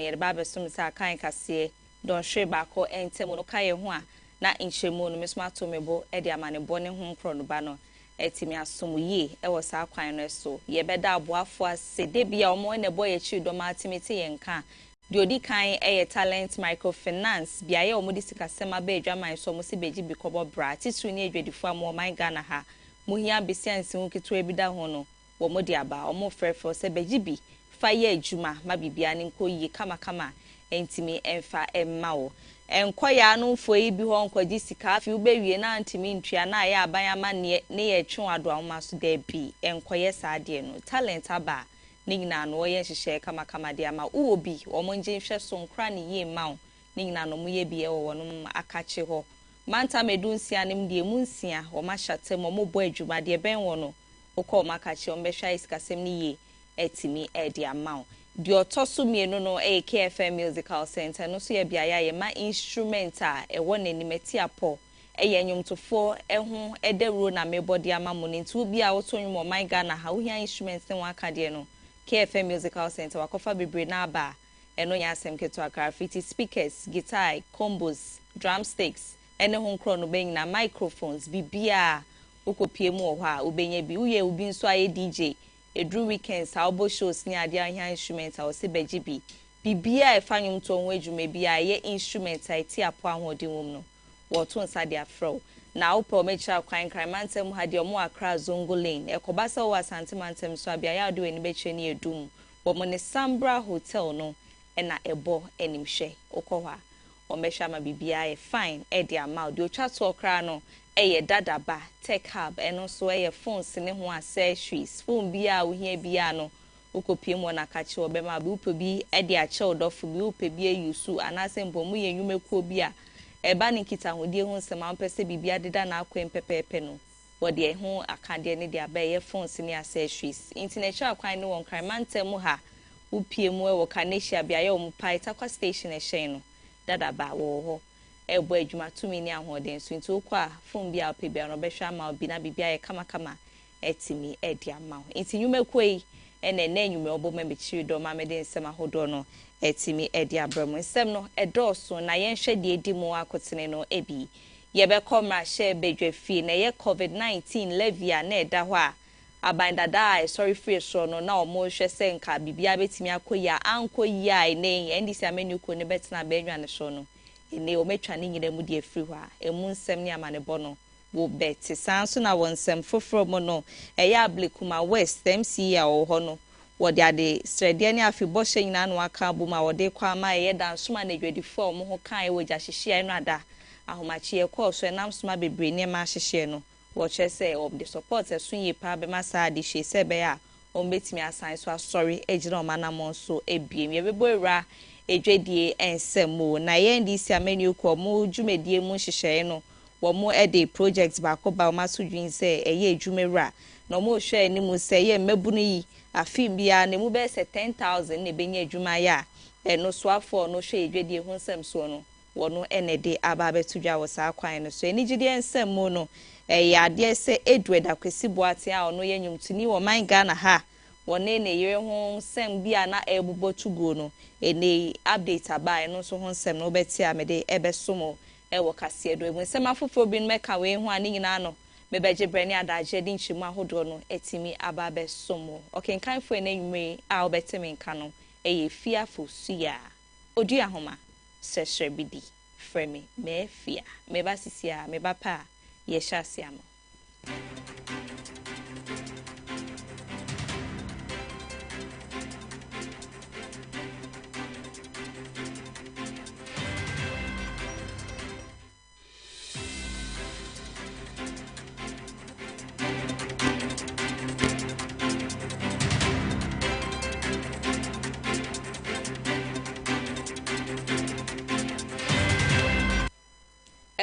ye ba be som sa kan kase don hwe ba ko entemu no kaye ho a na inchemu no mesoma to mebo e de amane bone ho nkro no ba no etimi asom yi e wo sa kwan no so ye beda aboafo ase de bia omo ne boye chi do ma atimite ye nka de odi kan e talent microfinance bia ye omo di sikasema ba adwaman so mo se beji bi kobo bra titru ni adwadifo am oman Ghana ha mo hia besianse hu keto ebida ho no wo mo di aba omo frefo se beji bi fa ye adwuma ma bibia ne nko yi kama entimi emfa emma wo enkoya no fo yi bi ho nkwaji sika afi ubewie na antimi ntua na ya abanyama ne ye twe ado ahoma so da bi enkoye saade no talent aba ni nyina no ye hyehyɛ kama de ama uobi omonje hwɛ so nkra ne ye mawo ni nyina no mo ye bi e wo no akache ho manta medunsia nim de mu nsia o ma hyatem mo bo adwuma de ben wo no okọ makache o mbehwa isikasem ni ye etimi e de amawo di otoso mienu no KFM Musical Center no so ye biaya ye ma instrument a e won animeti apo ye nyomtofo ehu edewuro na mebodi amamu ne ntu bia woto nwum oman Ghana ha wo hia instruments ne waka de no KFM Musical Center wakofa bebre na aba eno nya asem keto akarafiti speakers guitar combos drumsticks ene ho nkro no ben na microphones bibia ukopie mu ho a ubenye bi uye ubi nso aye DJ edru weekends albo shows ni ade ahia instrument a wose beji bi bibia e fanyum to ho adwuma bia ye instrument a ti apo ahodi wom no woto nsa de afro na upo mecha kwan kramantem ha de omo akra zongo lane ekobasa wo asante mantem so abia ya de weni beche ni edum wo mo ne Sambra Hotel no na ebo animhwe okowa o mesha ma bibia e fine e de ama de otwa to okra no eye dadaba tech hub eno so eye phones ne ho accessories phone bia wo hia bia no ukopie mo na kache obema bi upe bi e de ache odofo bi upe bi ayusu anase mbomu ye nwumekuo bia eba ni kita hodie ho nsema mpese bibia deda na akwen pepepe no wode ho akade ne de abaye phones ne accessories internet akwan ne won kramantem ha upie mu e wo kanesia bia ye omupai takwa station e hyen no dadaba wo ho ebo adwuma tumi ni ahoden so nti okwa phone bia opebia no behwa ma obi na bibia ye kama etimi edi ama ho nti nwumekoi ene na nwume obo memechiri do ma mede nsema hodo no etimi edi abramu nsem no edoso na ye nhwe de edi mu akotene no ebi ye be komra share bedwafi na ye COVID-19 levia na eda ho a abandada sorry free so no na omo hwe senka bibia betimi akoya ankoyi ai ne ndisi amenu ko ne betena benwa ne so no ene o metwa ne nyina mu de afiri ho a emu nsem ne amane bo no wo beti sanso na wonsem foforo mo no eya Ablekuma West MCA o ho no wode ade strede ne afibɔ hye nyina no aka buma wode kwa ma ye dansoma na dwadifo mo ho kan wo gya hyehye no ada ahomachi e kɔ so nam soma bebre ne ma hyehye no wo che say of the support esun ye pa be masa de hye se be a o betimi asan so asori ejira o manamon so ebiem ye bebo ewra edwadie ensemo na ye ndisi amenu ko mo dwumedie mu hyehye no wo mo e de project ba ko ba o maso dwin se eye edwumewra na mo hwe ni mu se ye mabunu yi afim bia ne mu be se 10,000 ne benya edwuma ya no so afọ no hwe edwadie ho nsem so no wo no enede aba betudwa wo sa kwan no so enigide ensem mo no ya de se edweda kwesi boate a ono ye nwumtuni wo man Ghana ha wone ne yere ho nsem bia na ebubotugo no ene update aba no so ho nsem no beti a mede ebesomo ewo kase do nsem afofo bi meka we ho ani nyina no mebeje brani adaje di nchimu ahodo no etimi aba besomo okenkan fo enwume a obetimi nka no eye fiafo suya odi ahoma sesre bidi fremi me fia me basisia me bapa ye shasiamo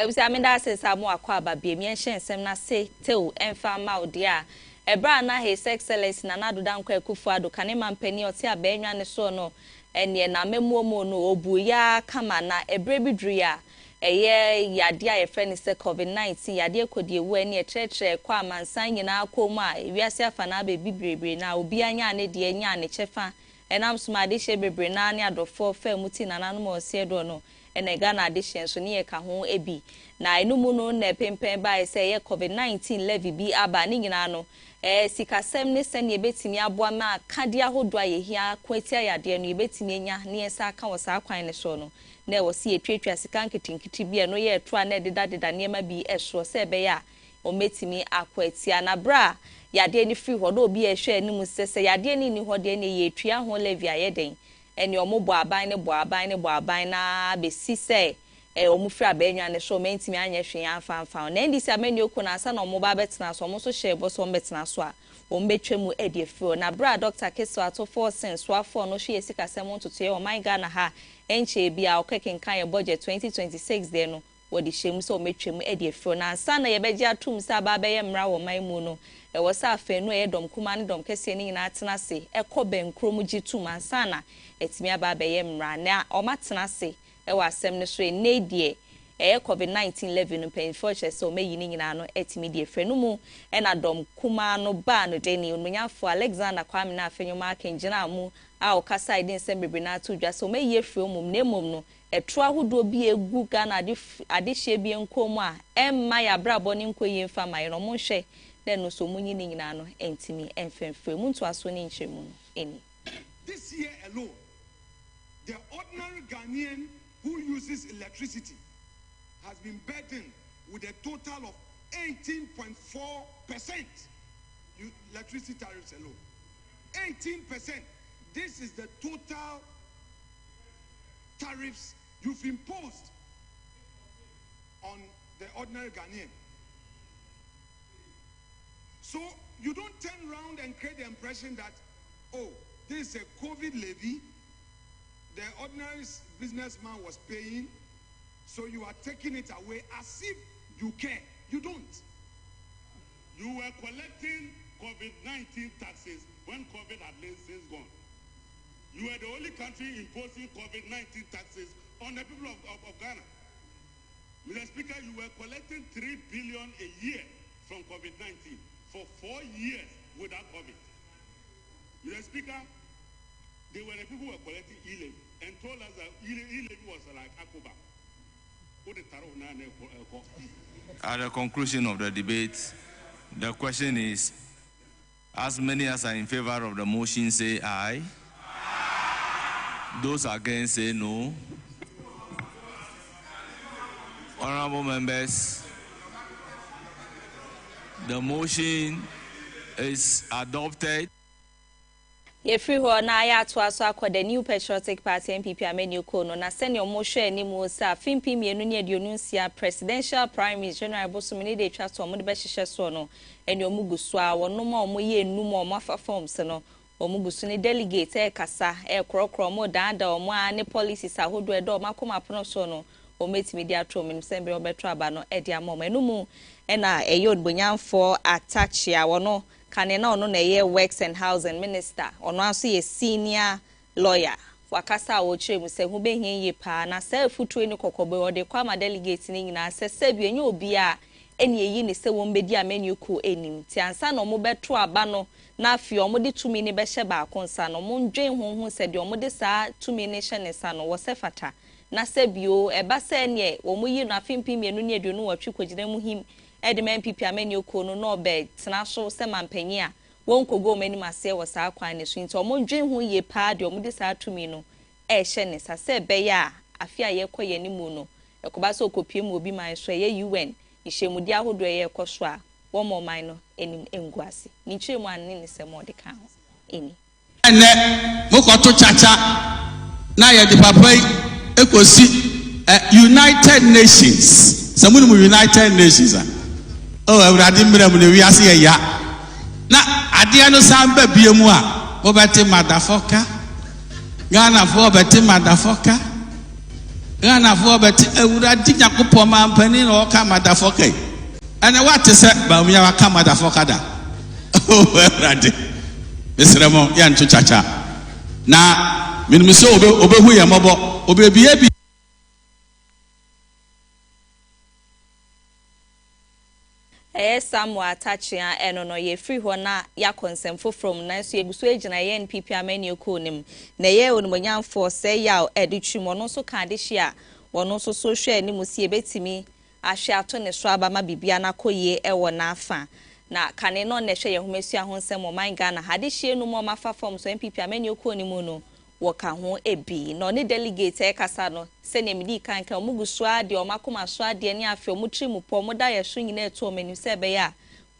Ebusi amenda sensa mo akwa ababie mi enhye nsem na se tew emfa maudi a ebra na his excellence na nado dankwa ekufu ado kane mampani oti abenwa ne so no ene na memuomo no obu ya kama na ebre bidru ya eye yade a yefre se COVID-19 yade ekodi ewu ene etrechre kwa amansan nyina akomu a ewiase afa na be bibrebe na obi anya ne de anya ne chefa enam so ma de hye bebre na ne adofo fa muti nananom osie do no ene Ghana de hye so ne ye ka ho ebi na enumu no na pempen ba se ye COVID-19 levy bi aba ni nyina no sikasem ne se ne betimi aboa ma kade ahodo ayehia kwatia yade no betimi nya ne esa aka wo sa kwan ne so no na wo se etwetwa sika nkitinkiti bi no ye eto na ededa ne ma bi eso se be ya o metimi akwatia na bra yade ni free ho do obi ehwe anim sese yade ni ho de ne ye etua ho levy ayeden ene omobo aban na besi se omu free abanwa ne so mentimi anya hwe amfa na ndisi amani oku na asa na omo ba betena so omo so hye bo so betena so a ombetwemu edi free na bra Dr. Keso ato 4 cents so afọ no hwe sika sem ntoto ye o man Ghana ha enche bia okekenkan ye budget 2026 de no wodi hyem so ometwemu edi free na asa na ye beje atum sa ba be ye mra wo man mu no wo sa afa no ye dom kuma ne dom kese ni nyina atena se ekobe nkrom gitum asa na etimi aba be ye mra na o matena se ewa asem ne so enedie COVID-19 levy no penfo chese o meyi ni nyina no etimi die frɛ no mu na dom kuma no ba no deni onmunyafo Alexander Kwame na afenyoma akenjina mu a o kasa ide nsem bebre na to dwa so meyi efrɛ mum na mum no etro ahodo bi egu Ghana ade hye bi enkom a emma ya brabo ne nkoyi mfa mai no mo hwɛ na no so munyi ni nyina no entimi enfemfrɛ mu nto aso ne nkyeremu no eni. This year alone, the ordinary Ghanaian who uses electricity has been burdened with a total of 18.4% electricity tariffs alone. 18%. This is the total tariffs you've imposed on the ordinary Ghanaian. So you don't turn around and create the impression that, oh, this is a COVID levy, the ordinary businessman was paying, so you are taking it away as if you care. You don't. You were collecting COVID-19 taxes when COVID had since gone. You were the only country imposing COVID-19 taxes on the people of Ghana. Mr. Speaker, you were collecting 3 billion a year from COVID-19 for 4 years without COVID. Mr. Speaker, they were the people who were collecting e-levy and told us that e-levy was like Akoba. At the conclusion of the debate, the question is, as many as are in favor of the motion say aye. Those against say no. Honorable members, the motion is adopted. Yefri ho na ya to aso akọ New Patriotic Party NPP amenu ko no na sene omo hwe ani mu sa fimpi mienu ne aduonu nsia presidential primary general bosomini de twa so omo de be hyehyɛ so no ene omo gusu a wono ma omo ye enum omo afa forms no omo gusu ne delegate kasa krokro omo danda omo a ne policies ahodo edo omo akoma pono so no omo etimi dia tro omo sembe obetro aba no e dia mom enum na eyod bonyamfo atachi a wono Kanena ono na ye Works and Housing Minister ono aso ye senior lawyer wakasa wo kire mu se hu be hien ye pa na se futu ni kokobe ode kwa ma delegate ni nyina se se bi enye obi a eni eyi ni se wo mbedi amenu ko enim ti ansa no mo beto aba no na afi omo de tumi ni be hye ba akonsa no mo ndwen honhon se de omo de saa tumi ni hye ne sa no wo se fata na se bio eba se ne wo mo yi no afimpi mienu ne aduonu watwi kogina mu him Edem NPP ameni ko no no be tena so se mampanyi a won kogo mani mase wo saa kwan ne so nti omo dwen hu ye pa de omo de saa tumi no hye ne sa se be ya afia ye koye ni mu no ekoba so kopie mu obi man so ye UN ihyemudi ahodo ye ekoso a wo mo man no enim enguase ni kire mu an ne se mo de kan ho eni ene mo ko to chacha na ye de papa ekosi United Nations samunu United Nations oh awurade mmerem ne wiase ye ya na ade no samba biemu a obete madafoka Ghana fo obete madafoka Ghana fo obete awurade yakopɔ mampani na oka madafoka ana wate se ba mu ya waka madafoka da oh awurade besremo ya nto chacha na minimi so obehu ye mobo obebie bi Samuel Atachia eno no ye free ho na ya konsem from na so eguso agina ye NPP amani okonim na ye onumonyamfo se ya editwimo no so kan de hia wono so so hwe ni musie betimi ahwe ato ne so abama bibia na koye ewo na afa na kane no ne hwe ye homesu ahonsem o man Ghana hade hie no mo mafa form so NPP amani okonim no woka ho ebi no ne delegate e kasa no se ne midi kanka omuguso ade o makoma so ade ne afi omutrimu po mo da ye so nyina eto omenu se be ya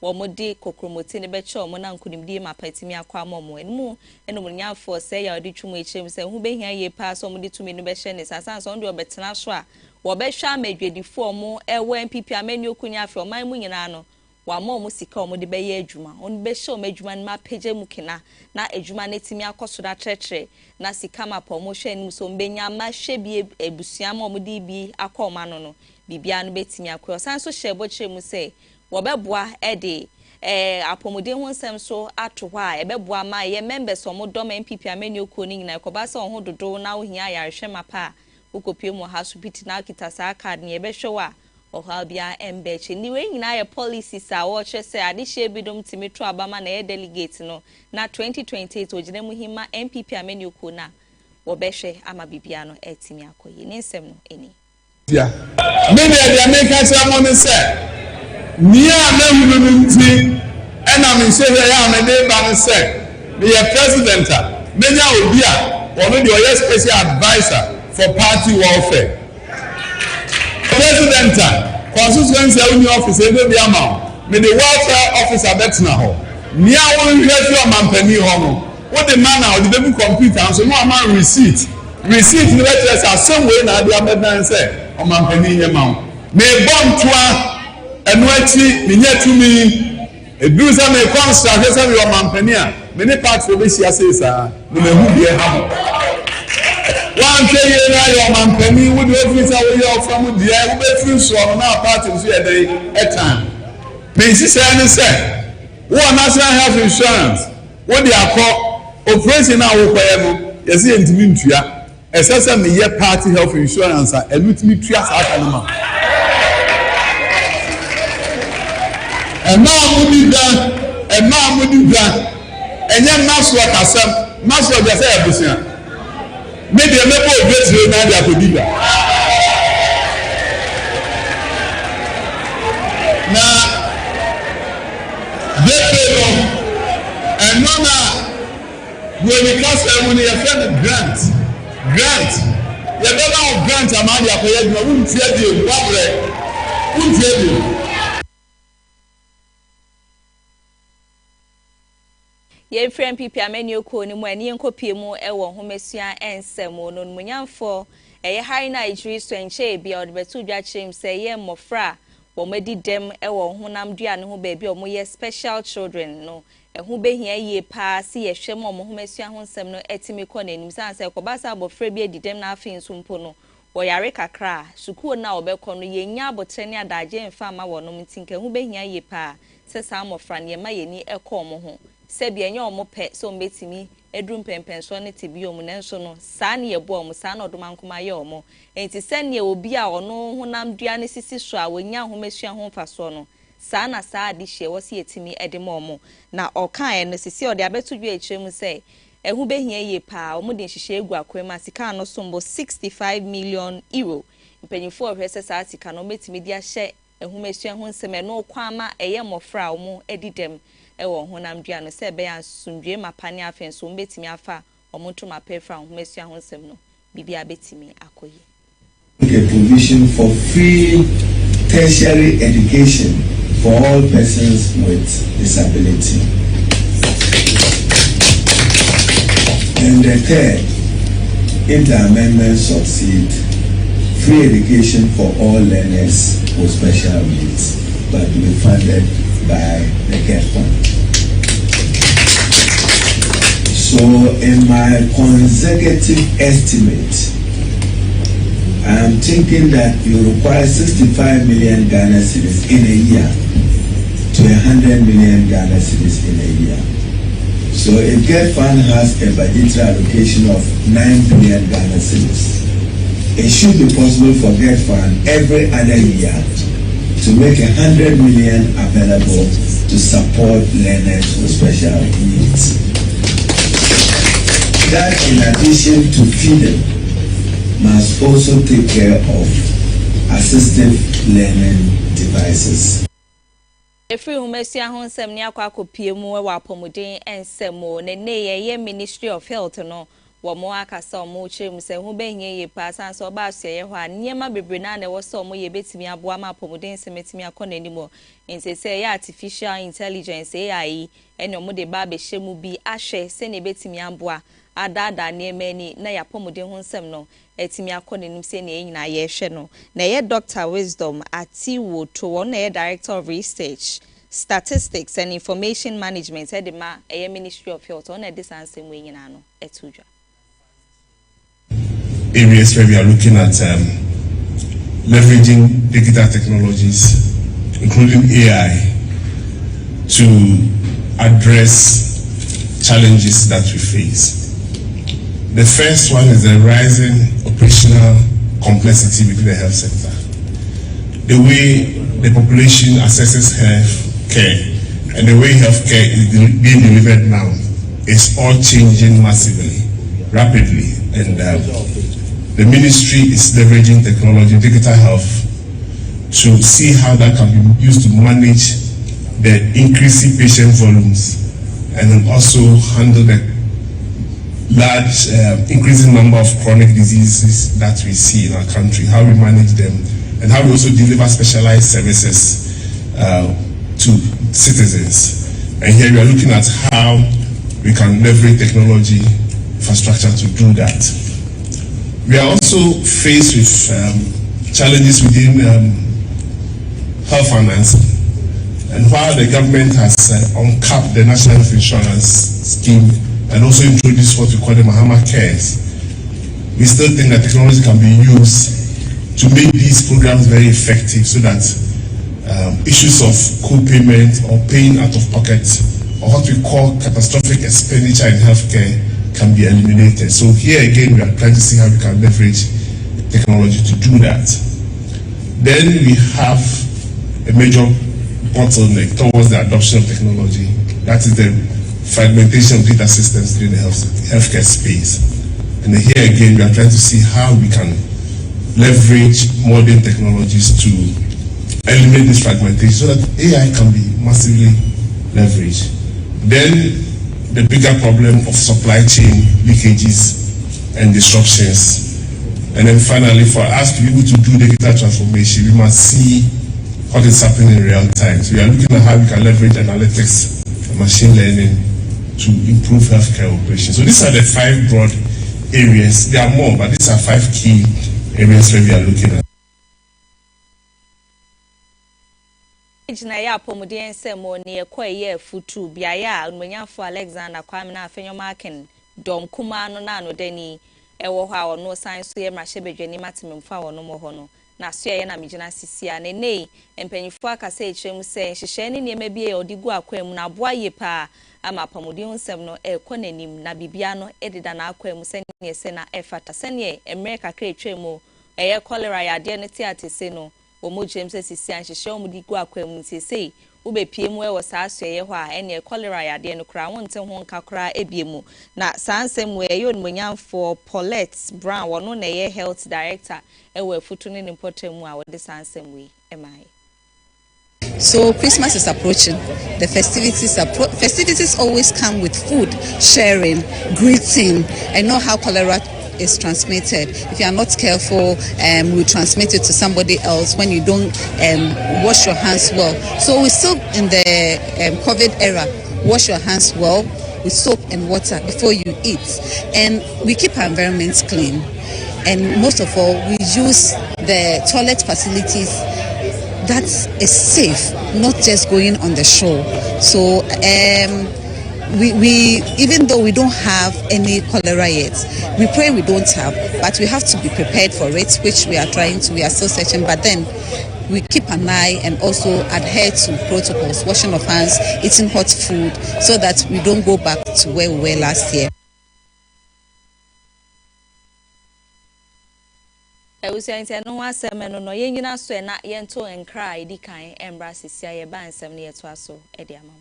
wo mo de kokromoti ne be che o mo na nkunimdi mapatimi akwa momo enmu eno munyafo se ya odi twumu echem se hu be hia ye pa so mo de tumi no be hye ne sasa so ndo obetena so a wo be hwa amadwedifo mo ewo NPP amani okunya afi o man mu nyina no wa mo sika o mo de be ye adwuma on be hye o madwuma ne mapeje mu kina na adwuma ne timi akoso da tretre na sika mapo mo hwe ni so mbenya ma hwe bi ebusua mo de bi akoma no bibia no betimi akwa san so hye bo kire mu se wo beboa ede apomode ho nsem so ato hwa ebeboa ma ye members o mo dom NPP amani okoni nyina ekoba se ho dodo na ohia yarehwe mapa ukopie mu ha so biti na kitasa card ne ebehwe wa oha bia embeche ni we nyina ye policies a wo hwe se ade hye bidom timetro abama na ye delegate no na 2028 ogina mu hima NPP amani okona wo behwe ama bibia no etimi akoye ne nsem no eni ya me de America say mo ne se ni a na hunu nti ena me se ya na de ba ne se me ye president a menya obi a wono de oye special advisor for party welfare president constituency uni office ebe bi ama me the welfare officer betna ho ni a won hwe fi o mampani ho no wo de man na o de be computer so no am receipt ni better say some way na de abedan say o mampani nye ma me bom toa enu achi me nya tumi eduru say me construct say me o mampani a me ne part for be sia say sa no me hu bi e ha one day na your mampani wo de officer wo your from there wo be free so na party so e dey e time me si say ni say wo national health insurance wo de akọ operation na wo kwaye no yesi entimi ntua esese me ye party health insurance a elutimi tua sa aka no ma ema amudi da enye naso akasam naso de say abusia me de me bo obetire na de akodiba na depelo enona when we cast when you have grant you better grant amadi akoye duma won tie die wabre won tie die ye free NPP amani okoni mu ani enkopie mu ewo homesua ensem no munyamfo eye high Nigeria so enche bia odbetu dwa chim se ye mofra wo medi dem ewo honam dua ne ho ba bia o ye special children no ehu behia ye pa si ye hwem o homesua ho nsem no etimi ko na enim san se kobasa abofra bi edidem na afin sumpo no wo yare kakra sukuo na obekọ no ye nya abotre ne adaje mfa ma wo no mtinke hu behia ye pa se sa mofra ne ma ye ni ekọ mo ho sebi enye omo pe so mbetimi edrum pempenso ne tibi omu nenso no saa ne yebo omu saa na odoma nkoma ye omo enti sene obi a ono honam dua ne sisi so a wonya homesua ho mfaso no saa na saa ade hye wo se yetimi edema omo na okan no sisi ode abeto dua echiremu se ehu behia ye pa omu de hihye egu akwema sika no sombo 65 million euro mpanyifo ohwese saa sika no metimi dia hye ehumesua ho nseme no kwama eye mofra omu edidem ewo honam dua no se be ansundwe mapane afenso mbetimi afa omonto mapefra homesua ho nsem no bibia betimi akoye a provision for free tertiary education for all persons with disability. And the third, if the amendments succeed, free education for all learners with special needs, but to be funded by the CARE Fund. So in my consecutive estimate, I'm thinking that you require 65 million Ghana cedis in a year to 100 million Ghana cedis in a year. So if CARE Fund has a budgetary allocation of 9 billion Ghana cedis, it should be possible for CARE Fund every other year to make 100 million available to support learners with special needs. That, in addition to feeding, must also take care of assistive learning devices. Efiri humesia ho nsem ne akwa mu wa apomuden ensemo ne ye Ministry of Health no wo mo akasa mo chem se hu behie ye pa san so ba so ye ho aniema bebre na na wo so mo ye betimi aboa ma apomuden semetimi akona animo nsese ye artificial intelligence AI ene mo de ba be hyemu bi ahwe se ne betimi aboa adada ne emani na ya apomuden ho nsem no etimi akona anim se ne nyina ye hwe no na ye Dr. Wisdom Atiwo to one ye Director of Research, Statistics and Information Management edema a Ministry of Health on a distance in nyina no etuja. Areas where we are looking at leveraging digital technologies, including AI, to address challenges that we face. The first one is the rising operational complexity within the health sector. The way the population accesses health care and the way healthcare is being delivered now is all changing massively, rapidly, and the ministry is leveraging technology, digital health, to see how that can be used to manage the increasing patient volumes and then also handle the large increasing number of chronic diseases that we see in our country, how we manage them, and how we also deliver specialized services to citizens. And here we are looking at how we can leverage technology infrastructure to do that. We are also faced with challenges within health financing. And while the government has uncapped the National Health Insurance Scheme and also introduced what we call the Mahama Cares, we still think that technology can be used to make these programs very effective so that issues of co-payment or paying out of pocket or what we call catastrophic expenditure in healthcare can be eliminated. So here again, we are trying to see how we can leverage technology to do that. Then we have a major bottleneck towards the adoption of technology. That is the fragmentation of data systems in the healthcare space. And here again, we are trying to see how we can leverage modern technologies to eliminate this fragmentation so that AI can be massively leveraged. Then the bigger problem of supply chain leakages and disruptions. And then finally, for us to be able to do digital transformation, we must see what is happening in real time. So we are looking at how we can leverage analytics and machine learning to improve healthcare operations. So these are the 5 broad areas. There are more, but these are 5 key areas where we are looking at. Na ya pomuden semo ne ekoye futu biaya onmanyafo Alexander Kwame na afenyomaken dom kuma no na no dani ewo ha ono san so ye mrahye bedwani matememfa wono mo ho no na so ye na migina sisia ne nei empanyifo akasa echrem se hyehye ne niema bi e odigu akwam na aboa ye pa ama pomuden nsem no ekonanim na bibia no edida na akwam se ne se na efata se ne America kra etwem eye cholera ya de ne tiatese no omo James sisi anhyehyɛ omo di gu akwam nsesei wo be pie mu e wo saa so ye ho a ene cholera ya de no kra wonte ho nka kra ebiemu na sansem we ye onmonyamfo Paulette Brown wono na ye health director e we futu ne nimpotamu a wo de sansem we emai. So Christmas is approaching. The festivities always come with food, sharing, greeting. I know how cholera is transmitted. If you are not careful, we transmit it to somebody else when you don't wash your hands well. So we're still in the COVID era. Wash your hands well with soap and water before you eat. And we keep our environments clean. And most of all, we use the toilet facilities that is safe, not just going on the shore. So we even though we don't have any cholera yet, we pray we don't have, but we have to be prepared for it, which we are still searching. But then we keep an eye and also adhere to protocols, washing of hands, eating hot food, so that we don't go back to where we were last year. Ewusiante no asem no yenyina so na yento enkra edi kan embra sisia ye ba nsem ne yeto aso edi amam.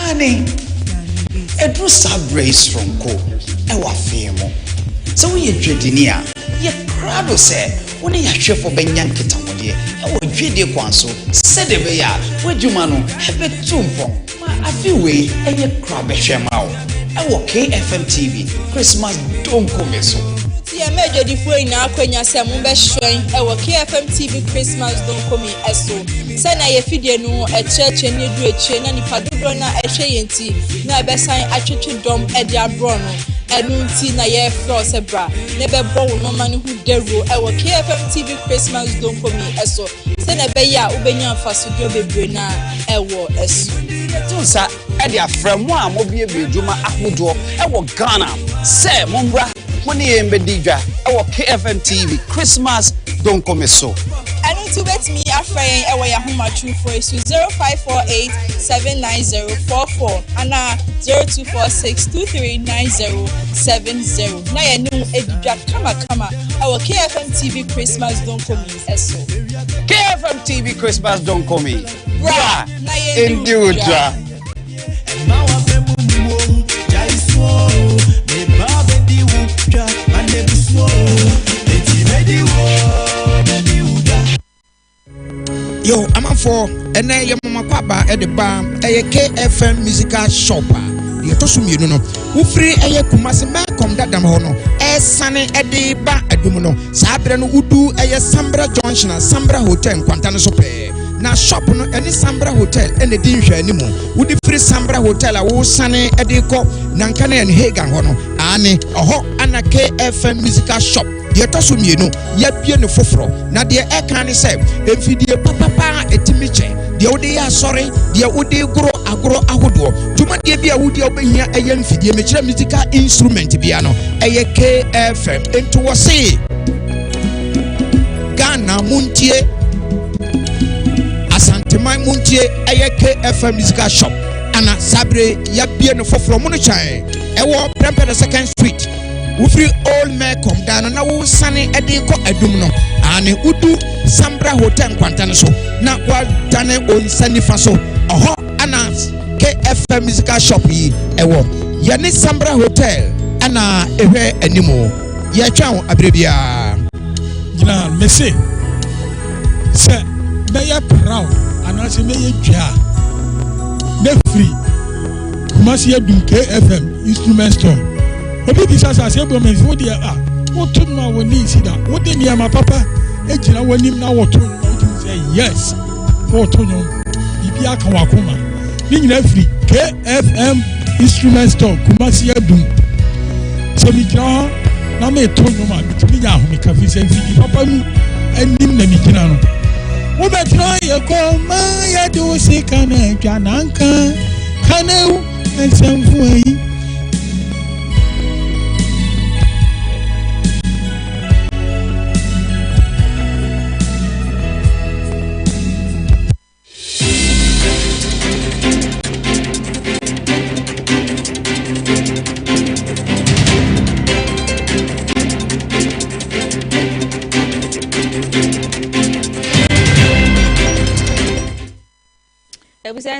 Ani Edru Sabrace from Ko ewa femo. So we dwedini a ye crowd say woni ya hwefo benyan kitamode ewa dwede kwanso sede be ya wadwuma no ebetumpo ma afiwe eye crowd behwema wo ewa KFM TV Christmas don't come so Tia meje di fo ina akwanya se mo be hwen ewa KFM TV Christmas don't come eso se na ye fidie no echeche ne du eche na nipa dodo na ehwe yenti na ebesan atwetwe dom e dia bro no enunti na ye fro se bra ne be bo wo no mane hu dero ewa KFM TV Christmas don't come eso se na be ya ubenya afasodio bebre na ewo eso tunsa e dia frem a mo bie bedwuma ahodo ewo Ghana se mo mbra Money embedija our KFM TV Christmas don't come so. And to bet me afrain our Yahoo true for 0548 79044 and 0246239070. Na ya new edija kama our KFM TV Christmas don't come so. KFM TV Christmas don't come. Bra na ya endudra. Yo, I'm for and I am my papa at the bar, a KFM musical shopper. You told me, you know, who free a Kumasi come that Damono, a sunny at the bar at Dumino, Sabran Udu, a Sambra Junction, a Sambra Hotel, Quantana Sope. Now shop no any Sambra Hotel and the Dinja anymore. Would the free Sambra Hotel, a wood sunny at the co, Nankane and Hagan Hono, Annie, a hawk and a KFM musical shop. Ye tosu mienu ye bie ne foforo na de e kan se emfidie papa etimiche de wo de ya sorry de wo de gro agro ahodo tuma de bia wo de obehia eye emfidie me kire musical instrument bia no eye KFM ento wo se Ghana muntie Asante mai muntie eye KFM musical shop ana sabre ye bie ne foforo mo no chan e wo Prempeh the second street we free all men come down na wo sane ede ko adum no ane udu Sambra Hotel Quantana so na wa dane on sani fa so oho ana KFM musical shop yi ewo ye ne Sambra Hotel ana ehwe animo ye twa abrebia gina mese se be ya proud ana se me ye dwa be free Kumasi ya dum KFM instrument store obi bi sasa se bo men fo dia what to know when you see that what dey near my papa e gina wanim na what to say yes what to know bibi aka wakoma ni nyina free KFM instrument store Kumasi Adum so mi gina na me to know ma bitimi ya ho me ka fi say papa nu anim na mi gina no wo be try e ko ma ya do se kana twa nanka kana ensamfu yi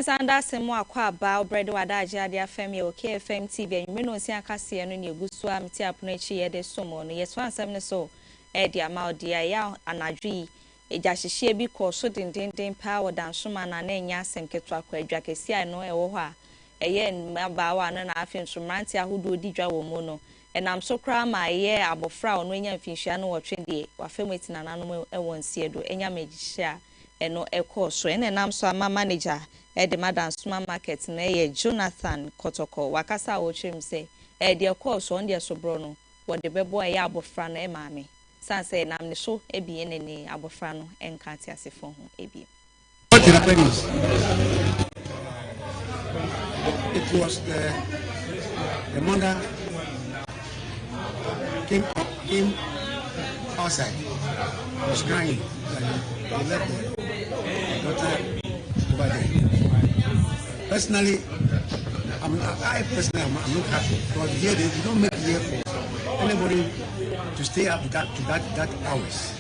Sanda semo akwa ba bread wada ajiade afemi o KFM TV enwme no nsi akase no ne egusu am ti apono echi ye de somo no yeso ansem ne so e dia ma odia ya anadwi eja hyehye bi ko so dendenden pa wodan soma na na enya asem keto akwa adwa kesi no e wo ho a eye mabaawa no na afin so mranti ahodo di dwa wo mu no enam so kra ma ye abofra ono enya mfinhia no wo twede wafem etina nanom e won siedo enya magihia eno ekọ so enenam so ama manager the Madam Suma Market na Jonathan Kotoko wakasa wo twem se de course on de so bro no wo de bebo e abofra no e maame san se nam ne so e bi enene abofra no enka ti asefo ho e bi. What happened? It was the mother came outside, was crying. They left the daughter personally, I'm not happy because here they don't make here for anybody to stay up to that hours.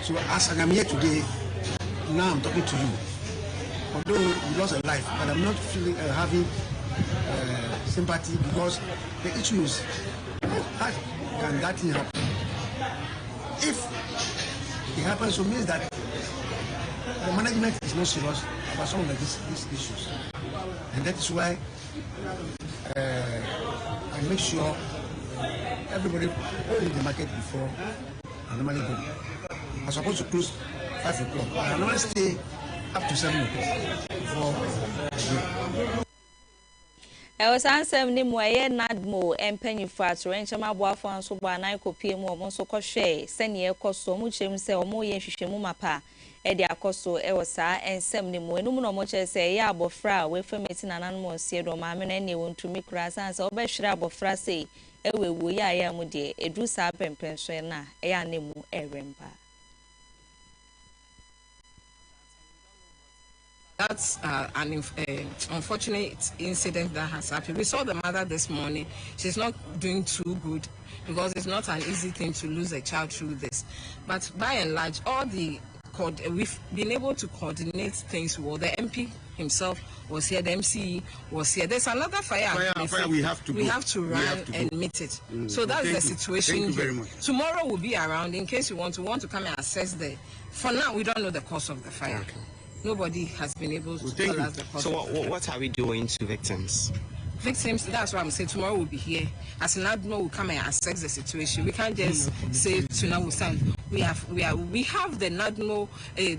So as I'm here today, now I'm talking to you. Although we lost a life, but I'm not feeling having sympathy because the issue is how can that thing happen? If it happens, so means that the management is not serious about some of these issues, and that is why I make sure everybody open the market before I normally go. I'm supposed to close 5 o'clock. I normally stay up to 7 o'clock before I was answering him where Nadmo and Penny Fats, range my boyfriend, and so by night copy more, so crochet, send ye cost so much himself, more yen shimumapa, Eddie Acosto, Ewosa, and 70 more. No more much as say, ya, but fra, we for meeting an animal, said, or mamma, and anyone to make grass answer, or shrub of fra say, Ewe, we are yamude, a drew sap and pensiona, a animal, a rempa. That's an unfortunate incident that has happened. We saw the mother this morning. She's not doing too good because it's not an easy thing to lose a child through this. But by and large, we've been able to coordinate things well. The MP himself was here, the MCE was here. There's another fire we have to run and meet it. So that's the situation. Thank you very much. Tomorrow we'll be around in case you want to come and assess the. For now, we don't know the cause of the fire. Okay. Nobody has been able to tell us the cause. So what are we doing to victims? Victims, that's what I'm saying. Tomorrow we'll be here. As an admiral, we'll come and assess the situation. We can't just say to now we have the NADMO,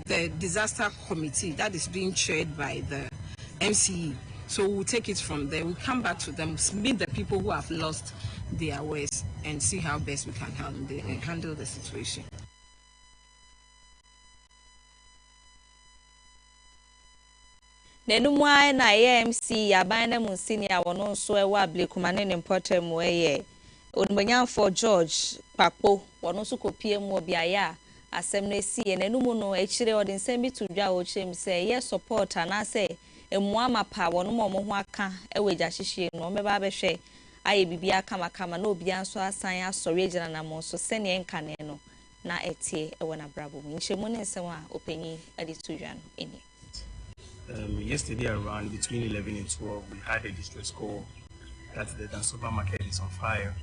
the disaster committee that is being chaired by the MCE. So we'll take it from there. We'll come back to them, meet the people who have lost their ways, and see how best we can handle the situation. Nenumwa na AMC yabane mu senior wono nso ewa Blekumane ne Mpotem mu eye Onumanyamfo George Papo wono nso kopie mu obiaya asem na esi nenumu no echire odin sembi tudwa o chem se ye support na se emuama pa wono mo ho aka eweja hihie no meba behwe aye bibia kama na obia nso asan asori agina na mo so sene nkane no na etie ewo na brabo mu nchemu ne nsem a opanyi adi tudwa no eni. Yesterday around between 11 and 12, we had a distress call that the Dansoba market is on fire.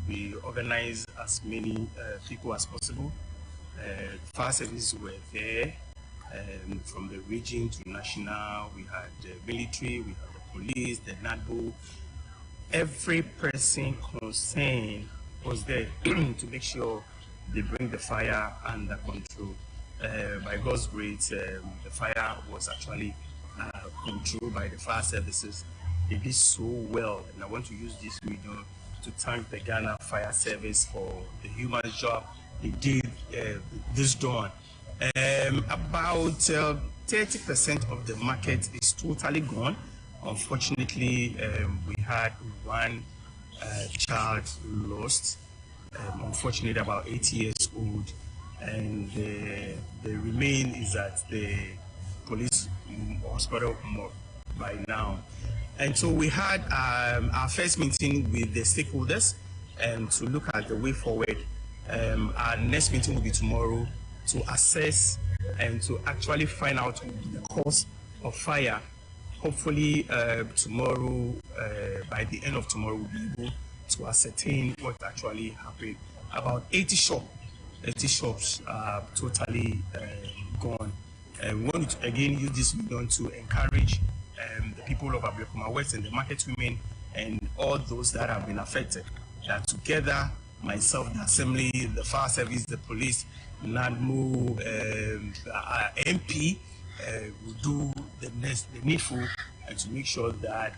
We organized as many people as possible. Fire services were there from the region to national. We had the military, we had the police, the NADBO. Every person concerned was there to make sure they bring the fire under control. By God's grace, the fire was actually controlled by the fire services. They did so well, and I want to use this video to thank the Ghana Fire Service for the human job they did this dawn. About 30% of the market is totally gone. Unfortunately, we had one child lost, unfortunately about 8 years old. And the remain is at the police hospital by now. And so we had our first meeting with the stakeholders to look at the way forward. Our next meeting will be tomorrow to assess and to actually find out the cause of fire. Hopefully tomorrow, by the end of tomorrow, we'll be able to ascertain what actually happened. About 80 shops are totally gone. We want to again use this medium to encourage the people of Ablekuma West and the market women and all those that have been affected, that together, myself, the assembly, the fire service, the police, NADMO, MP, will do the needful and to make sure that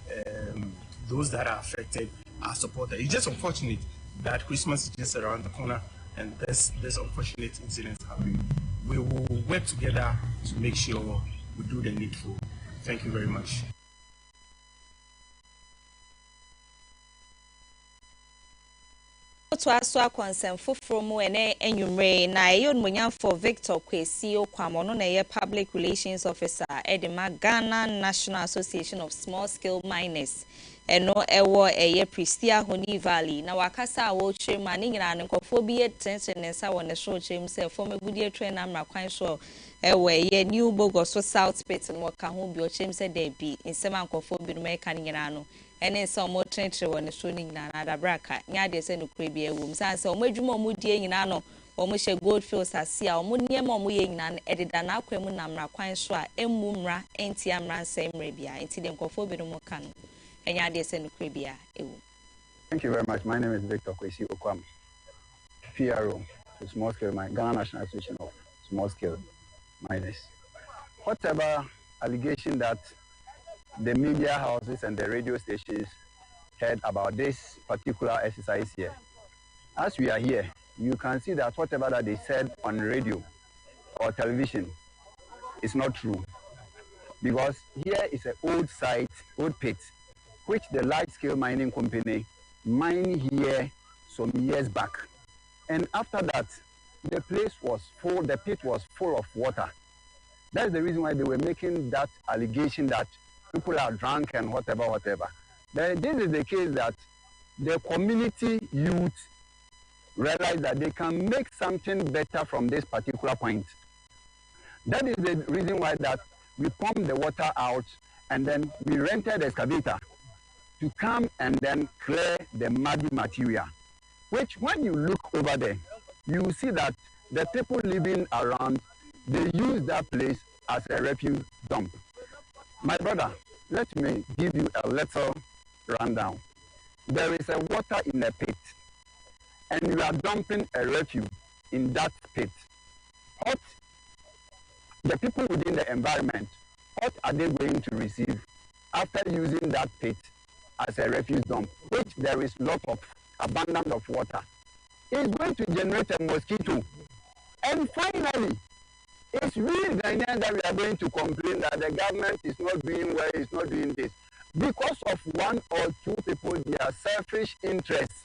those that are affected are supported. It's just unfortunate that Christmas is just around the corner and this unfortunate incident happening. We will work together to make sure we do the needful. Thank you very much. to aso akonsem foforo mu ene enwumre na eyonmunya for Victor Kwesi Okwamono na ye public relations officer edema Ghana National Association of Small Scale Miners eno ewo eye Pristia Honi Valley na wakasa wo chema ni nyina nkofo bi etense nsa wo ne so chem se fo megudie train na mra kwan so ewe ye New Bogoso South Pit no ka ho bi o chem se da bi nsema nkofo bi no meka ni nyina no ene nsa omo trentre wo ne so ni nyina na adabraka nya de se no kure bi ewum sanse omo adwuma omo die nyina no omo hye Goldfields asia omo niema omo ye nyina ededa na akwemu na mra kwan so a emu mra enti amra nsa mra bia enti de nkofo bi no mo ka no enya de se no kure bia ewum. Thank you very much. My name is Victor Kwesi Okwam, PRO to Small Scale Miners, Ghana National Association of Small Scale Miners. Whatever allegation that the media houses and the radio stations heard about this particular exercise here, as we are here, you can see that whatever that they said on radio or television is not true. Because here is an old site, old pit, which the large-scale mining company mined here some years back. And after that, the place was full, the pit was full of water. That's the reason why they were making that allegation that people are drunk and whatever. Then this is the case that the community youth realized that they can make something better from this particular point. That is the reason why that we pumped the water out and then we rented the excavator to come and then clear the muddy material, which when you look over there, you see that the people living around, they use that place as a refuse dump. My brother, let me give you a little rundown. There is a water in a pit, and you are dumping a refuse in that pit. What the people within the environment, what are they going to receive after using that pit as a refuse dump, which there is lot of abundance of water? It's going to generate a mosquito. And finally, it's really Ghanaians that we are going to complain that the government is not doing well, it's not doing this. Because of one or two people, their selfish interests.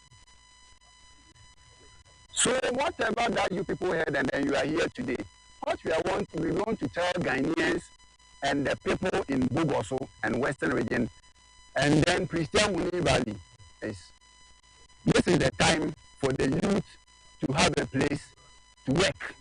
So whatever that you people heard and then you are here today, what we want to tell Ghanaians and the people in Bogoso and Western region and then Christian Wuni Valley is this is the time for the youth to have a place to work.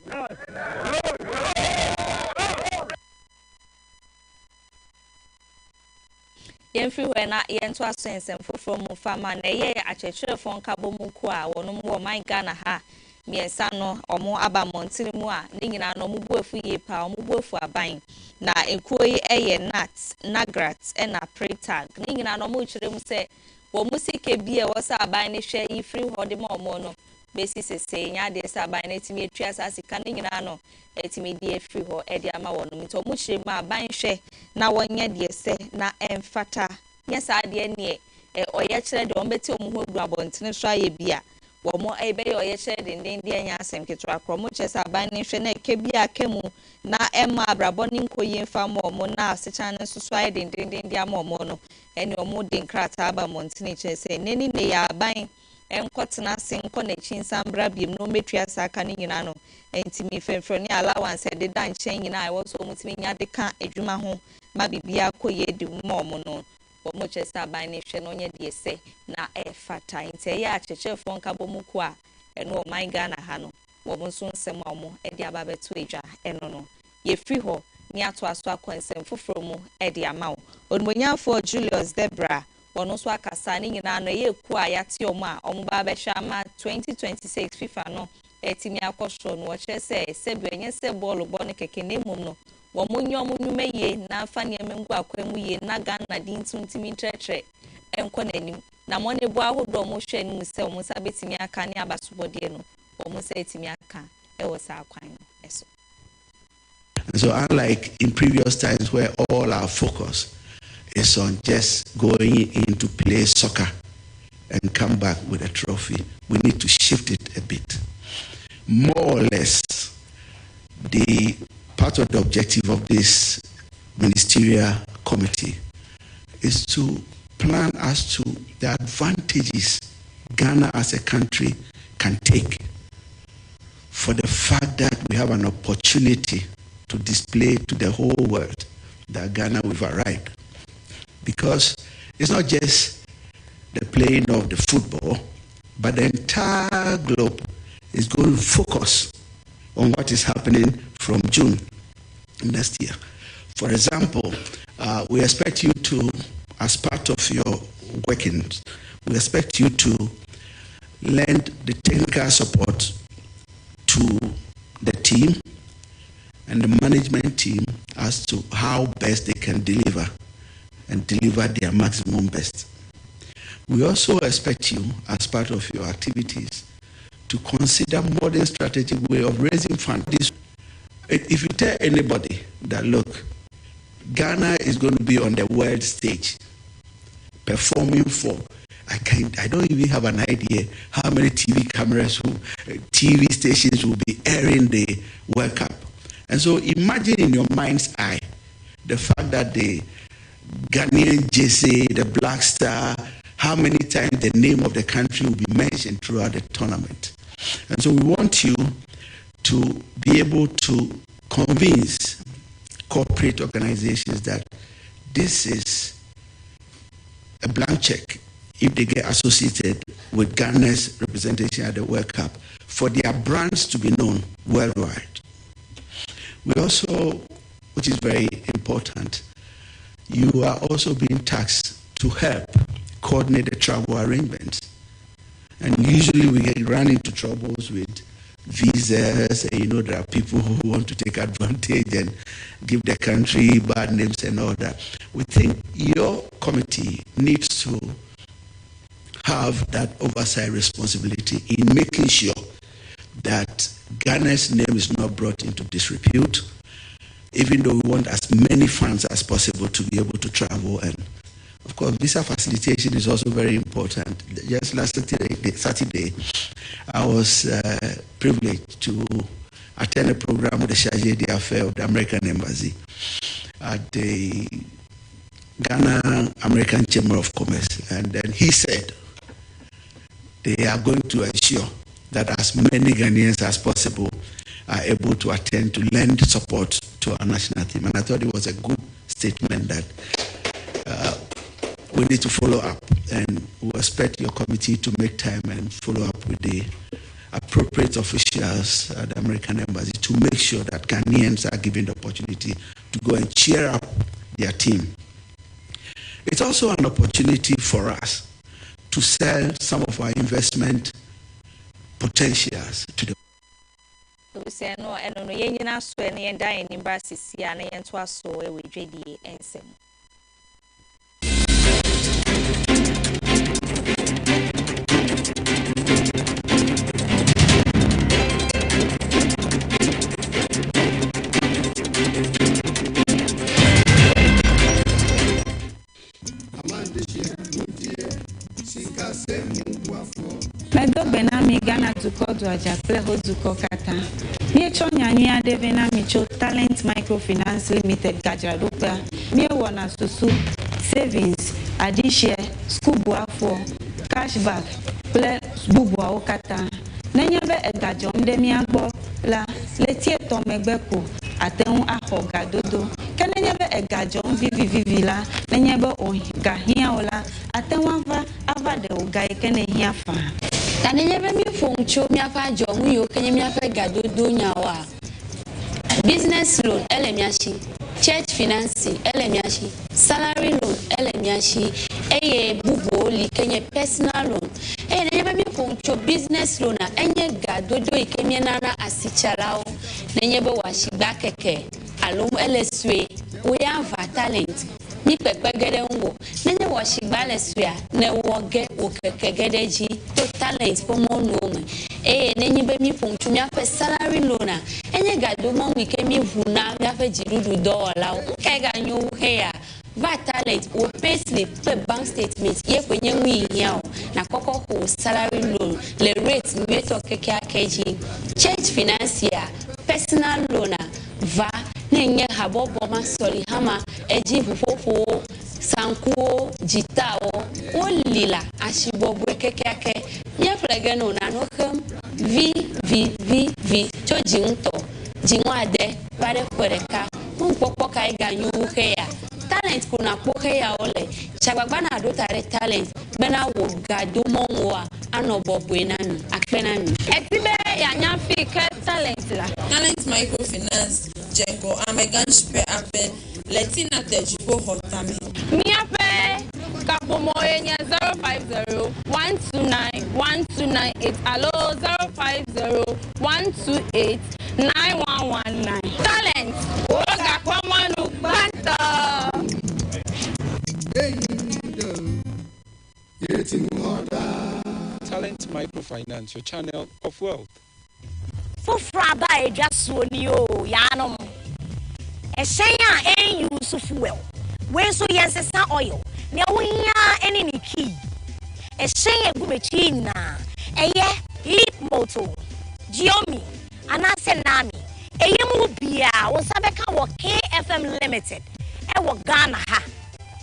Yemfri we na yento asensem foforo mu fama na ye achechirefo nkabo mu ko a wono mu man Ghana ha miensa no omo aba montiri mu a ne nyina no mu buafu ye pa omo buafu aban na ekuo yi eye nagrat na pretag ne nyina no mu chire mu se wo musike bi e wo sa aban ne hwe yi free hode ma omo no besi sese nya de sa aban ne timi etwa asase kan ne nyina no etimi die free ho e de ama wono mi to mu chire mu aban hwe na wonye de se na emfata nya sa de ne oye chire de ombeti omu ho gu abontene so aye bia womo ebe oye chire de ndende anya asem keto akro mu chese aban ne hwe na ekebia kemu na emma abrabo ni nkoyi mfa mo mo na asecha ne so so aye de ndende ama mo no ene omo de nkrata aba montene chese neni ne ya aban enkotena senko na chinsambra biem no metria saka ni nyina no entimi femfro ni allowance de dan chen nyina I was so mutimi nya de ka adwuma ho ma bibia koye de mo mo no mo chesa ban ne hwe no nya de se na fata ente ya achechefo nka bomuku a eno man Ghana ha no wo mo so nsem omo de aba beto edwa eno no ye free ho ni ato aso akonsem foforo mu de amawo onmonyafo Julius Debra ono so akasa ni nyina no ye ku a yate omo a omo ba be hwa ma 2026 FIFA no etimi akosho no wo chese sebu enye se ball ne keke ne mum no wo monyo munyume ye na afa ne mengu akwemu ye na Ghana din tuntimi tretre enko nanim na mo ne bo ahodo mo hwe ni se omo sa betimi aka ne abasobode no omo sa etimi aka e wo sa akwan no eso. So unlike in previous times where all our focus is on just going in to play soccer and come back with a trophy, we need to shift it a bit. More or less, the part of the objective of this ministerial committee is to plan as to the advantages Ghana as a country can take for the fact that we have an opportunity to display to the whole world that Ghana we've arrived. Because it's not just the playing of the football, but the entire globe is going to focus on what is happening from June next year. For example, we expect you to, as part of your workings, we expect you to lend the technical support to the team and the management team as to how best they can deliver and deliver their maximum best. We also expect you, as part of your activities, to consider modern strategic way of raising funds. If you tell anybody that, look, Ghana is going to be on the world stage, performing for, I don't even have an idea how many TV cameras, TV stations will be airing the World Cup. And so imagine in your mind's eye the fact that the Ghanaian jersey, the Black Star, how many times the name of the country will be mentioned throughout the tournament. And so we want you to be able to convince corporate organizations that this is a blank check if they get associated with Ghana's representation at the World Cup, for their brands to be known worldwide. We also, which is very important, you are also being tasked to help coordinate the travel arrangements. And usually we get run into troubles with visas, and there are people who want to take advantage and give the country bad names and all that. We think your committee needs to have that oversight responsibility in making sure that Ghana's name is not brought into disrepute, even though we want as many funds as possible to be able to travel. And of course, visa facilitation is also very important. Just last Saturday, I was privileged to attend a program with the Chargé d'Affaires of the American Embassy at the Ghana American Chamber of Commerce. And then he said they are going to ensure that as many Ghanaians as possible are able to attend to lend support to our national team. And I thought it was a good statement that we need to follow up, and we expect your committee to make time and follow up with the appropriate officials at the American Embassy to make sure that Ghanaians are given the opportunity to go and cheer up their team. It's also an opportunity for us to sell some of our investment potentials to the we say no eno no yenyina so ene yen dan ni bra sisia na yen to aso e we dwedie ensem. Medo benami Ghana tuko doaja pleho tuko kata. Mie chonyani adeve na micho Talent Microfinance Limited gajra dopa. Mie wana susu savings, adishare, school buafo, cashback, ple bubwa okata. Nenyebe egajo mdemi agbo la letie tomegbeko ateun ahoga dodo. Kenenyebe egajo vivi la nenyebe oga hia ola ateun ava de oga ekene hia fa. Tanenyebe mi foncho mi afa jo mu yo kenye mi afa gadodo nyawa. Business loan elemiashi, church financing elemiashi, salary loan elemiashi, eye bubo li kenye personal loan. Nenyebe mi foncho business loan a enye gadodo ikemye nana asichalao. Nenyebe washigba keke alum eleswe uyava talent. Ni pepe gede ngo nenye washigba leswe ne woge okeke gede ji to talent pomo no nenye be mi fonchu mi afa salary loan enye gado mo mi ke mi vuna mi afa jirudu dollar ke ga nyu here va talent o payslip pe bank statement ye kwenye nwi hia na koko ho salary loan le rate mi to keke akeji church financier personal loan va nenye habobo masoli hama eji fofo sankuo jitao olila ashibobwe kekeke nye flege no na no hem v cho jinto jinwade bare kwereka nkpokpo kai ganyu he ya talent kuna kpoke ya ole chagbagba na do tare talent bena wo gado monwa anobo buenanu akpenanu etibe ya nyafi ke talent la talent microfinance jengo ameganshpe ape letina tejibo hotame miape kapomo enya 050-129-1298 alo 050-128-9119 talent oga kwamanu banta Talent Microfinance, your channel of wealth. For Fraba, a just one you, Yanum. A shaya ain't use of well. When so yes, a oil. Now we are any key. A shaya gumechina. A ye, leap moto. Giomi, Anasenami. A yamu bia was Sabeka or KFM Limited. A Ghana ha.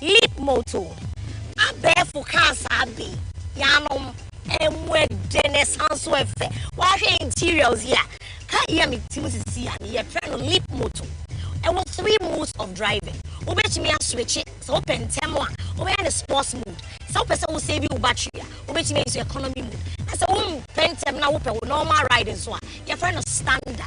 Leap moto. A bear for cancer be. Yanum. And where Dennis Hanso Efe. Why interiors here? Can't hear me, Timothy see and your friend leap motor. I was 3 modes of driving. Obey me a switch it, so open 10-1. Obey in a sports mood. Some person will save you battery. Obey me into economy mood. I said, pentem now open normal riding so your friend is standard.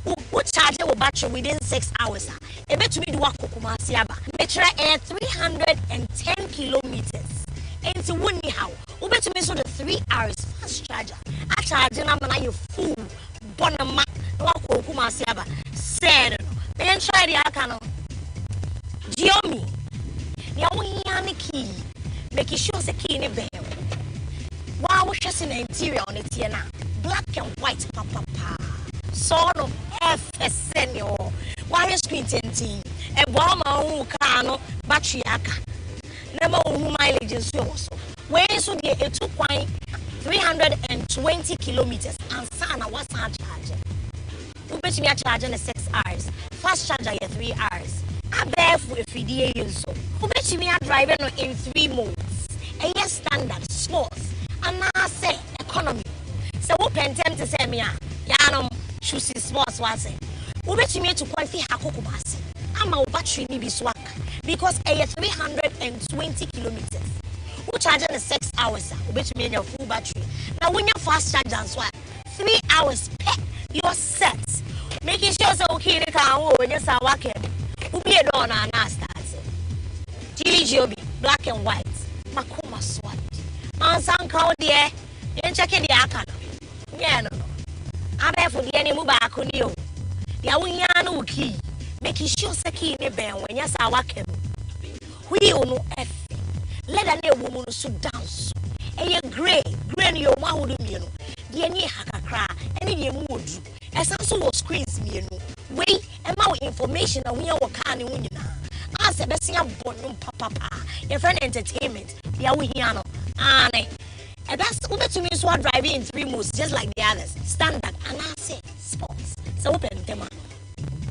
Who charge your battery within 6 hours? A bet to me do a Kumasiaba. Metra air 310 kilometers. And to win how. Ube to me so the 3 hours fast charger. I charge and I'm you fool. Bonama. No Kumasiaba. Said then try the Akano. Giomi. Yawani key. Make sure the key in a bell. Wow, was just in the interior on it here now. Black and white papa. Son of FSNO. Wire screen TNT. A bomber who cano battery aka. Never mileage is also. Where so the 320 kilometers and sana was charging. You bet me a charge in 6 hours. Fast charger 3 hours. I bear for a few years so. You bet me a driving in 3 modes. A year standard, sports, and I say economy. So open time to say me Yanum choose sports was it. You bet me to qualify Hakokubasi. I'm a battery maybe swag because a 320 kilometers. Who charge in 6 hours? You bet me your full battery. Now when you fast charge and swag 3 hours you're set. Making sure so okay the car when you start working. Who be a door and I start. GGOB, black and white. Makoma swat. And some cow dear. Then check in the akano. Yeah, no. I'm there for the animal back on you. The Awiyano key. Making sure so key in the band when you start working. We all know F. Let a new woman sit down. And you're gray your mouth, you know. The any hakakra, any ye mood. As also was screens me, you know. Wait, and more information and we are working on you now. As a best bonum papa, your friend entertainment, the Awiyano, Anne. And that's over to me so driving in 3 modes, just like the others. Standard, and I say sports. So open them up.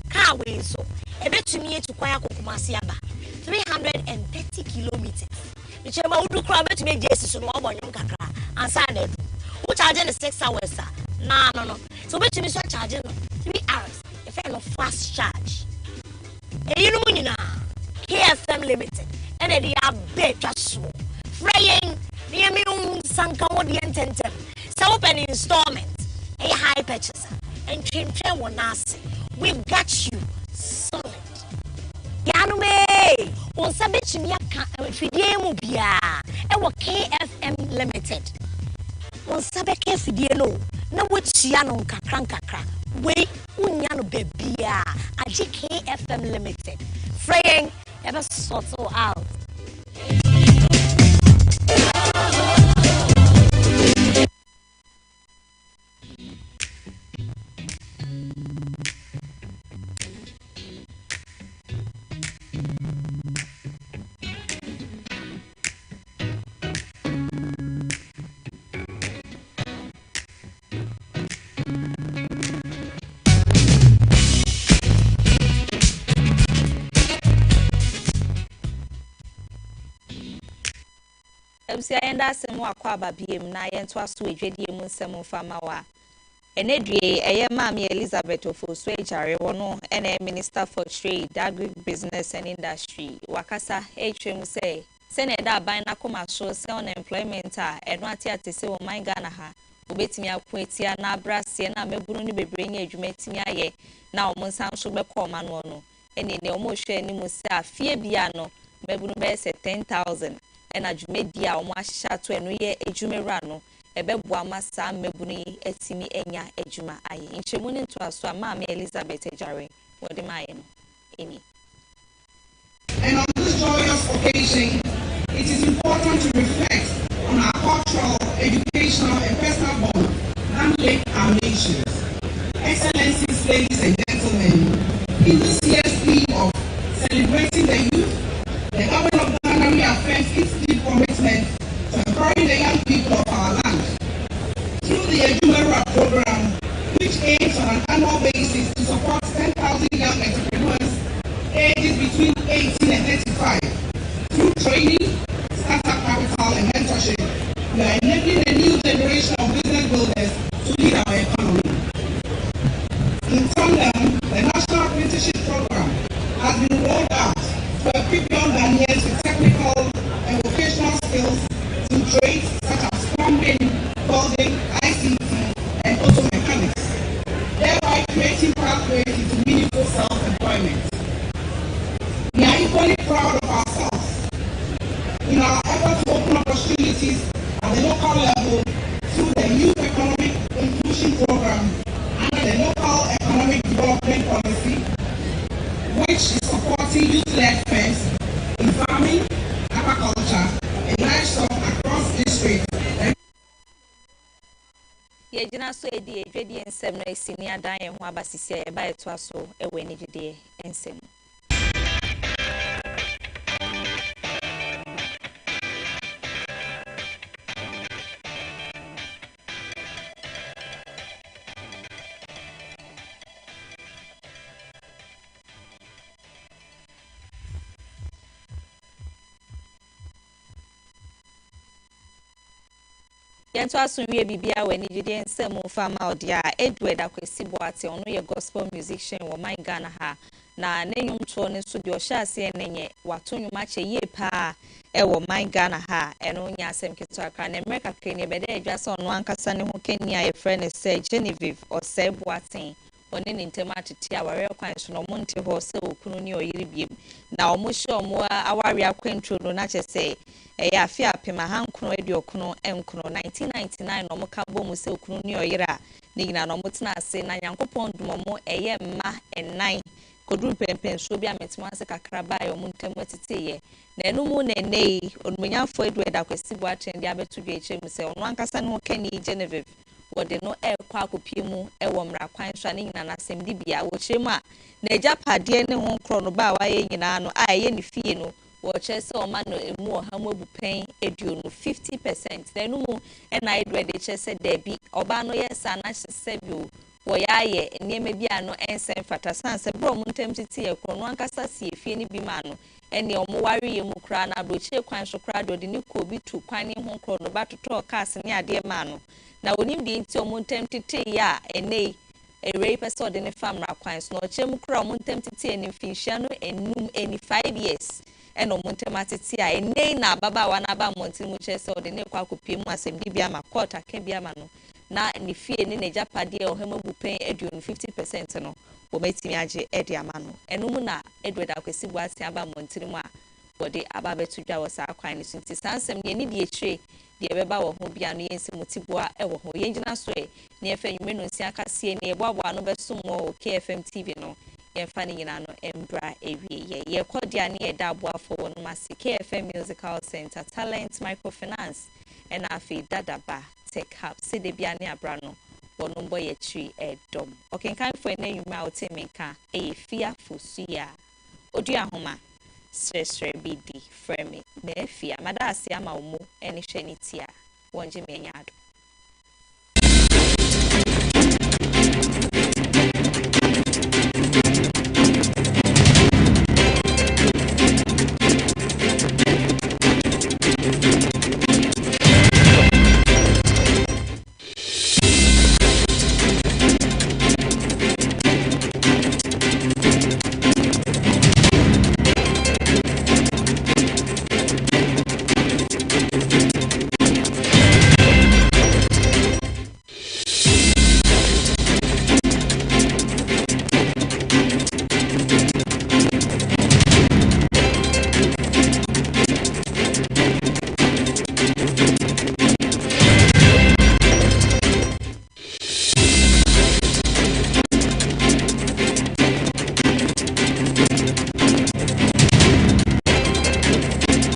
Car way so. A bet to me to Kwaya Kumasiaba. 330 kilometers. Which I would crowd to make Jesus on one kakra and signed. Who charging the 6 hours, sir? No. So bet to me so charging 3 hours. If I no fast charge. And you know KFM Limited. And they are big just so. Fraying near me Sanka the intentem. So open installment. A high purchase. And train one nasty. We've got you solid. Yanume on sabit me fidie bia e wo KFM Limited on sabeke fidie no na wotia no nkakra we unya no bebia agi KFM Limited fraying ever sort out. absia yenda asem akwa ababiem na yento aso edwedie mu nsem fama wa enedue eye maami Elizabeth Ofosu ejare wono ene Minister for Trade, Agri-Business and Industry wakasa HM say sene da ban na koma so se unemployment a eno ate se wo man Ghana ha obetimi akwetia na abrase na mebunu ni bebre nya adwumatimi aye na omonsan so bekoma no no ene ne omohwe ni mu se afie bia no mebunu be se 10,000 ena adwumadi a omo ahihya to eno ye adwumewura no ebeboa masa mebunu etimi enya adwuma aye nchemu ni nto aso maami Elizabeth Ejare wodi maye no eni. And on this joyous occasion, it is important to reflect on our cultural, educational, and personal bond that link our nations. Excellencies, ladies and gentlemen, in this year's theme of celebrating the youth, the government of Ghana reaffirms its deep commitment to empowering the young people of our land. Through the Ejumera program, which aims on an annual basis to support 10,000 young entrepreneurs ages between 18 and 35, through training, startup capital, and mentorship, we are enabling a new generation of business builders to lead our economy. In tandem, the National Apprenticeship Program has been rolled out to equip young Ghanaians with technical and vocational skills in trades such as plumbing, welding, ICT, and auto mechanics, thereby creating pathways into meaningful self-employment. We are equally proud of ourselves in our effort to open opportunities at the local level through the Youth Economic Inclusion Program under the Local Economic Development Policy, which is supporting youth-led firms in farming, agriculture, and livestock across districts. Yejina so edi edwedie nsem na esini adan ye ho abasisi e ba eto aso ewe ni gide ensem. Yento asunwie bibia we ni gide nsem fama odia Edward Akwesi Boate ono ye gospel musician wo man Ghana ha na nenyum to ne so de ohyiase nenye watonyuma che ye pa e wo man Ghana ha eno nya asem keto aka na America kene bede adwase ono ankasa ne ho keni a ye friend say Genevieve Osei Boate one ne ntema atete aware kwan so no monte ho se okunu ne oyiri biem na omo hye omo aware akwantro no na che say eya afia pema hankunu edi okunu enkunu 1999 no moka bomu se okunu ni oyira ne gina no motena ase na Nyankopɔn dumomo eye mma ennan koduru pempen so bia metima se kakraba yo muntem atiteye na enumu na nei onumunyafo Edward Akwesi Boate ndi abetu dwe echem se ono ankasa ne ho kani Genevieve wode no ekwa akopie mu ewo mra kwan so ne nyina na asem di bia wo kyerem a na ejapade ne ho nkro no ba wa ye nyina no a ye ne fie no Worcester or man more hamu pen eduno 50%. Then no and I read the chest Debbie Obano yes and I said you Woyaye near maybe I no answer fatasan se bro muntem titi e krono ankasa si efie ni bi ma no ene omo ware ye mu kra na broche kwan so kra do de ni ko bi tu kwan ni ho krono ba toto cars ni ade ma no na onim de nti omo ntem titi ya ene ere person de ne famra kwan so no chem kra omo ntem titi ene finhia no enum eni 5 years eno montematiti a ene na baba wa na ba monti mu chese o de ne kwa kopie mu asem di bia ma court aka bia ma no na ni fie ni ne japade o hemabu pen eduno 50% no wo metimi age edi ama no eno mu na Edward Akwesi Boate aba monti mu a bode aba betu dwa wo sa kwan ni sunti sansem ye ni die tire die beba wo ho bia no yensi mutibua e wo ho yengina so e ne efa nwume no nsia kase ne eboabo no besom wo KFM TV no yefani nyina no embra ewie ye kodia ne eda aboafo wono masi KFM Musical Center Talent Microfinance and afi dadaba Tech Hub sede bia ne abra no wono mbo ye tri edom okenkan fo na nwuma otemeka e fia fosuya odua homa sresre bidi frame na fia madasi ama omo eni hwanitia wonje menyado